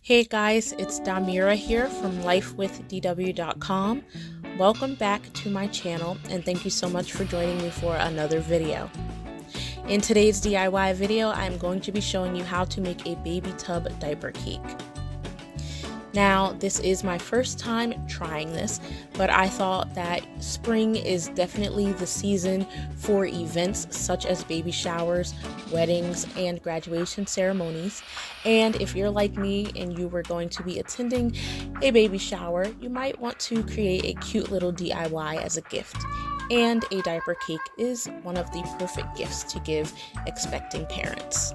Hey guys, it's Damira here from lifewithdw.com. Welcome back to my channel and thank you so much for joining me for another video. In today's DIY video, I'm going to be showing you how to make a baby tub diaper cake. Now, this is my first time trying this, but I thought that spring is definitely the season for events such as baby showers, weddings, and graduation ceremonies. And if you're like me and you were going to be attending a baby shower, you might want to create a cute little DIY as a gift. And a diaper cake is one of the perfect gifts to give expecting parents.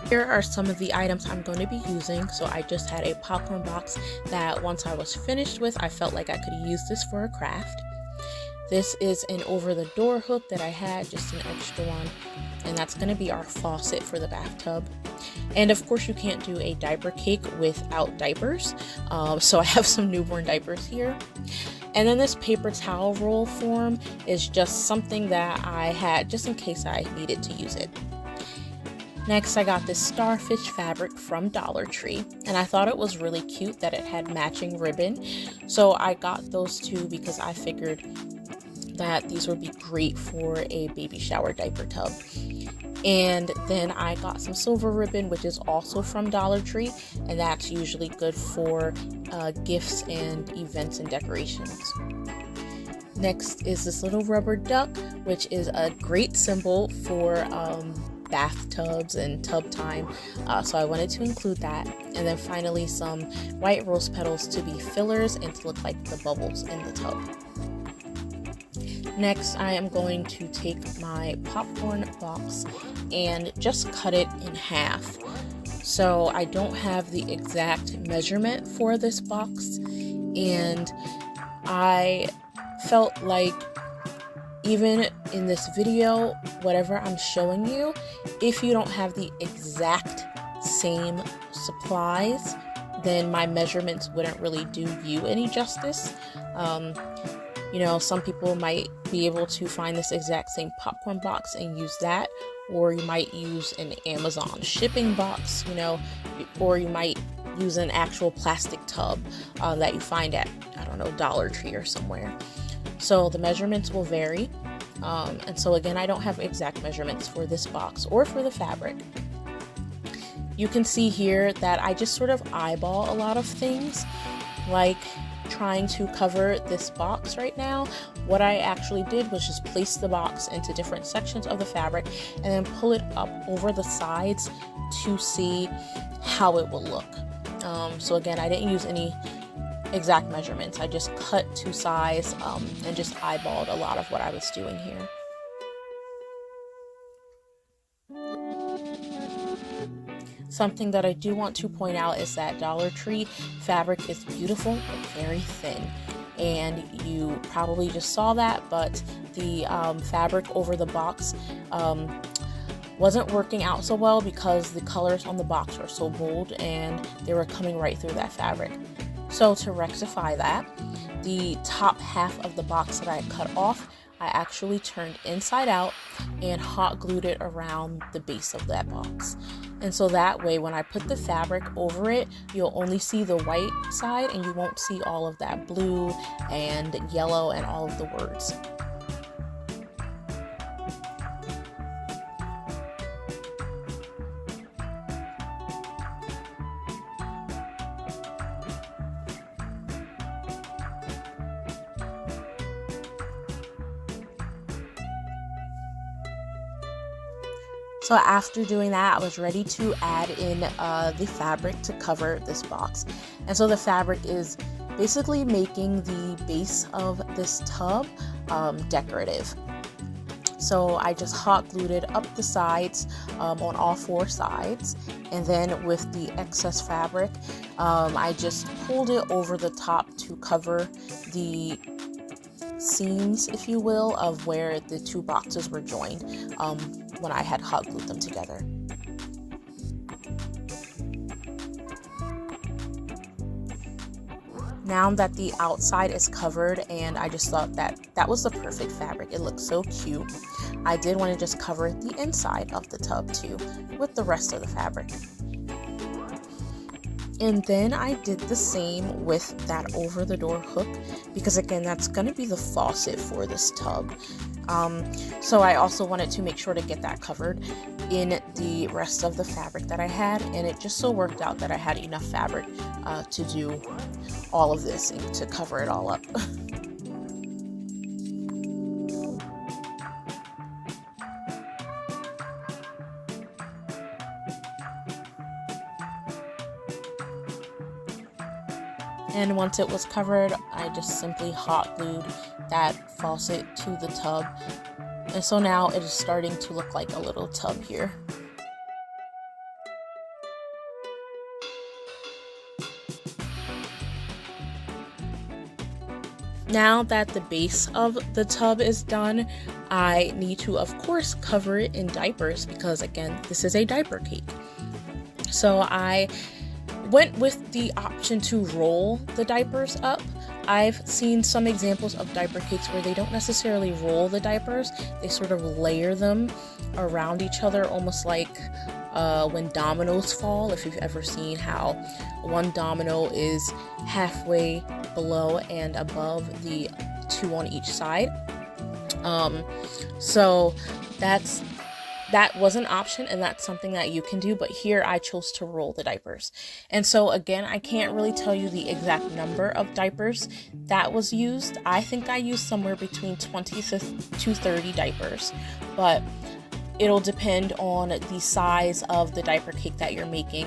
Here are some of the items I'm going to be using. So I just had a popcorn box that once I was finished with, I felt like I could use this for a craft. This is an over-the-door hook that I had, just an extra one, and that's going to be our faucet for the bathtub. And of course you can't do a diaper cake without diapers, so I have some newborn diapers here. And then this paper towel roll form is just something that I had just in case I needed to use it. Next, I got this starfish fabric from Dollar Tree, and I thought it was really cute that it had matching ribbon. So I got those two because I figured that these would be great for a baby shower diaper tub. And then I got some silver ribbon, which is also from Dollar Tree, and that's usually good for gifts and events and decorations. Next is this little rubber duck, which is a great symbol for bathtubs and tub time, so I wanted to include that. And then finally some white rose petals to be fillers and to look like the bubbles in the tub. Next, I am going to take my popcorn box and just cut it in half. So I don't have the exact measurement for this box, and I felt like even in this video, whatever I'm showing you, if you don't have the exact same supplies, then my measurements wouldn't really do you any justice. You know, some people might be able to find this exact same popcorn box and use that, or you might use an Amazon shipping box, you know, or you might use an actual plastic tub that you find at, I don't know, Dollar Tree or somewhere. So the measurements will vary. And so again, I don't have exact measurements for this box or for the fabric. You can see here that I just sort of eyeball a lot of things, like trying to cover this box right now. What I actually did was just place the box into different sections of the fabric and then pull it up over the sides to see how it will look. So again, I didn't use any exact measurements. I just cut to size and just eyeballed a lot of what I was doing here. Something that I do want to point out is that Dollar Tree fabric is beautiful but very thin, and you probably just saw that, but the fabric over the box wasn't working out so well because the colors on the box were so bold and they were coming right through that fabric. So to rectify that, the top half of the box that I had cut off, I actually turned inside out and hot glued it around the base of that box. And so that way, when I put the fabric over it, you'll only see the white side and you won't see all of that blue and yellow and all of the words. So after doing that, I was ready to add in the fabric to cover this box. And so the fabric is basically making the base of this tub decorative. So I just hot glued it up the sides on all four sides. And then with the excess fabric, I just pulled it over the top to cover the seams, if you will, of where the two boxes were joined when I had hot glued them together. Now that the outside is covered, and I just thought that that was the perfect fabric. It looked so cute. I did want to just cover the inside of the tub too with the rest of the fabric. And then I did the same with that over the door hook, because again, that's going to be the faucet for this tub. So I also wanted to make sure to get that covered in the rest of the fabric that I had, and it just so worked out that I had enough fabric to do all of this and to cover it all up. And once it was covered, I just simply hot glued that faucet to the tub. And so now it is starting to look like a little tub here. Now that the base of the tub is done, I need to, of course, cover it in diapers, because again, this is a diaper cake. So I went with the option to roll the diapers up. I've seen some examples of diaper cakes where they don't necessarily roll the diapers, they sort of layer them around each other, almost like when dominoes fall. If you've ever seen how one domino is halfway below and above the two on each side. So that was an option, and that's something that you can do, but here I chose to roll the diapers. And so again, I can't really tell you the exact number of diapers that was used. I think I used somewhere between 20 to 30 diapers, but it'll depend on the size of the diaper cake that you're making,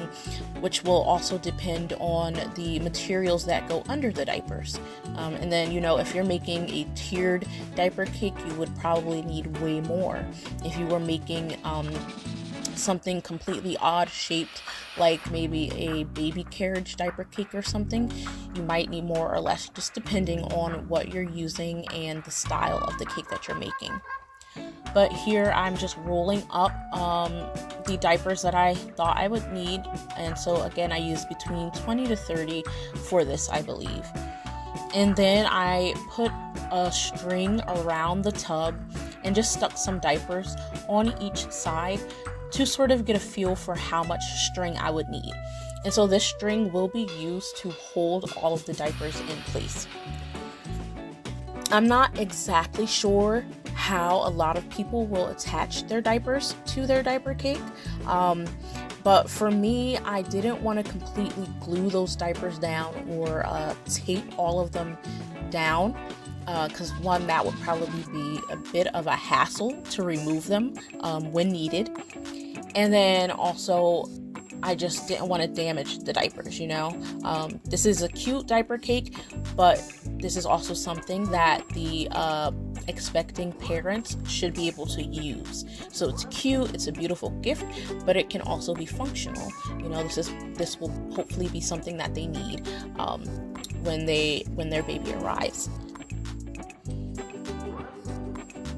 which will also depend on the materials that go under the diapers. And then, if you're making a tiered diaper cake, you would probably need way more. If you were making something completely odd shaped, like maybe a baby carriage diaper cake or something, you might need more or less, just depending on what you're using and the style of the cake that you're making. But here I'm just rolling up the diapers that I thought I would need, and so again I used between 20 to 30 for this, I believe. And then I put a string around the tub and just stuck some diapers on each side to sort of get a feel for how much string I would need. And so this string will be used to hold all of the diapers in place. I'm not exactly sure how a lot of people will attach their diapers to their diaper cake, but for me, I didn't want to completely glue those diapers down or tape all of them down, because one, that would probably be a bit of a hassle to remove them when needed, and then also I just didn't want to damage the diapers, This is a cute diaper cake, but this is also something that the expecting parents should be able to use. So it's cute, it's a beautiful gift, but it can also be functional. This will hopefully be something that they need when their baby arrives.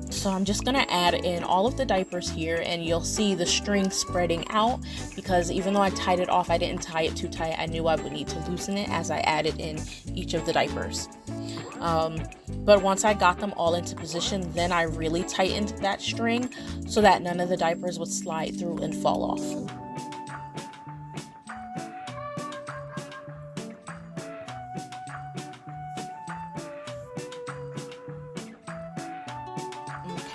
So I'm just going to add in all of the diapers here, and you'll see the string spreading out, because even though I tied it off, I didn't tie it too tight. I knew I would need to loosen it as I added in each of the diapers. But once I got them all into position, then I really tightened that string so that none of the diapers would slide through and fall off.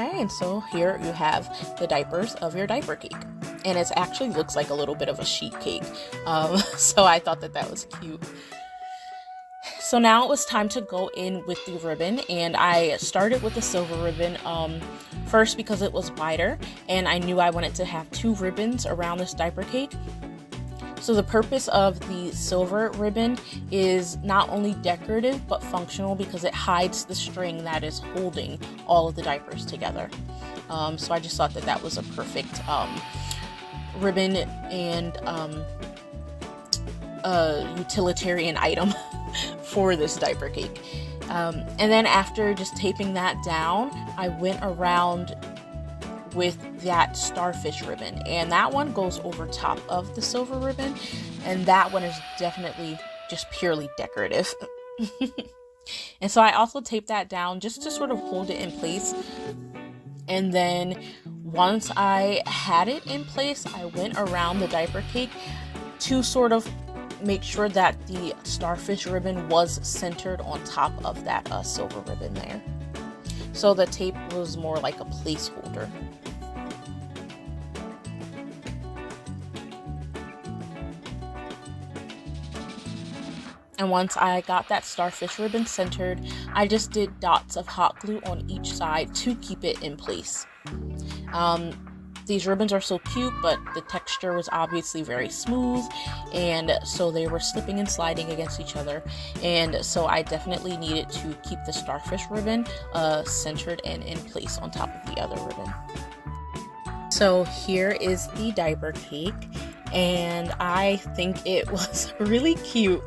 Okay, and so here you have the diapers of your diaper cake. And it actually looks like a little bit of a sheet cake. So I thought that was cute. So now it was time to go in with the ribbon, and I started with the silver ribbon first because it was wider, and I knew I wanted to have 2 ribbons around this diaper cake. So the purpose of the silver ribbon is not only decorative but functional, because it hides the string that is holding all of the diapers together. So I just thought that was a perfect ribbon and utilitarian item for this diaper cake. And then after just taping that down, I went around with that starfish ribbon, and that one goes over top of the silver ribbon, and that one is definitely just purely decorative. And so I also taped that down just to sort of hold it in place. And then once I had it in place, I went around the diaper cake to sort of make sure that the starfish ribbon was centered on top of that silver ribbon there. So the tape was more like a placeholder. And once I got that starfish ribbon centered, I just did dots of hot glue on each side to keep it in place. These ribbons are so cute, but the texture was obviously very smooth, and so they were slipping and sliding against each other. And so I definitely needed to keep the starfish ribbon centered and in place on top of the other ribbon. So here is the diaper cake, and I think it was really cute.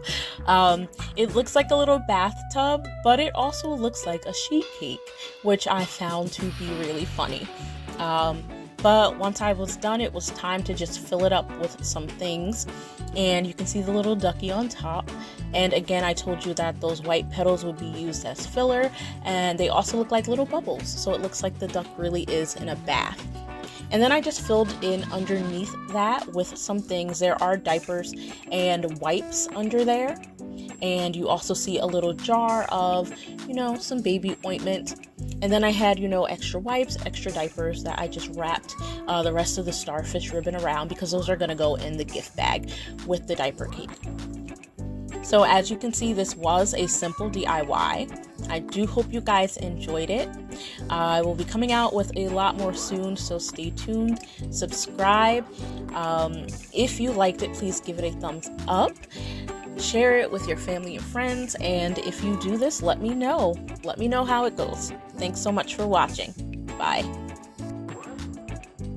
It looks like a little bathtub, but it also looks like a sheet cake, which I found to be really funny. But once I was done, it was time to just fill it up with some things. And you can see the little ducky on top. And again, I told you that those white petals would be used as filler, and they also look like little bubbles. So it looks like the duck really is in a bath. And then I just filled in underneath that with some things. There are diapers and wipes under there. And you also see a little jar of, some baby ointment. And then I had, extra wipes, extra diapers that I just wrapped the rest of the starfish ribbon around, because those are going to go in the gift bag with the diaper cake. So as you can see, this was a simple DIY. I do hope you guys enjoyed it. I will be coming out with a lot more soon, so stay tuned, subscribe. If you liked it, please give it a thumbs up. Share it with your family and friends, and if you do this, let me know. Let me know how it goes. Thanks so much for watching. Bye.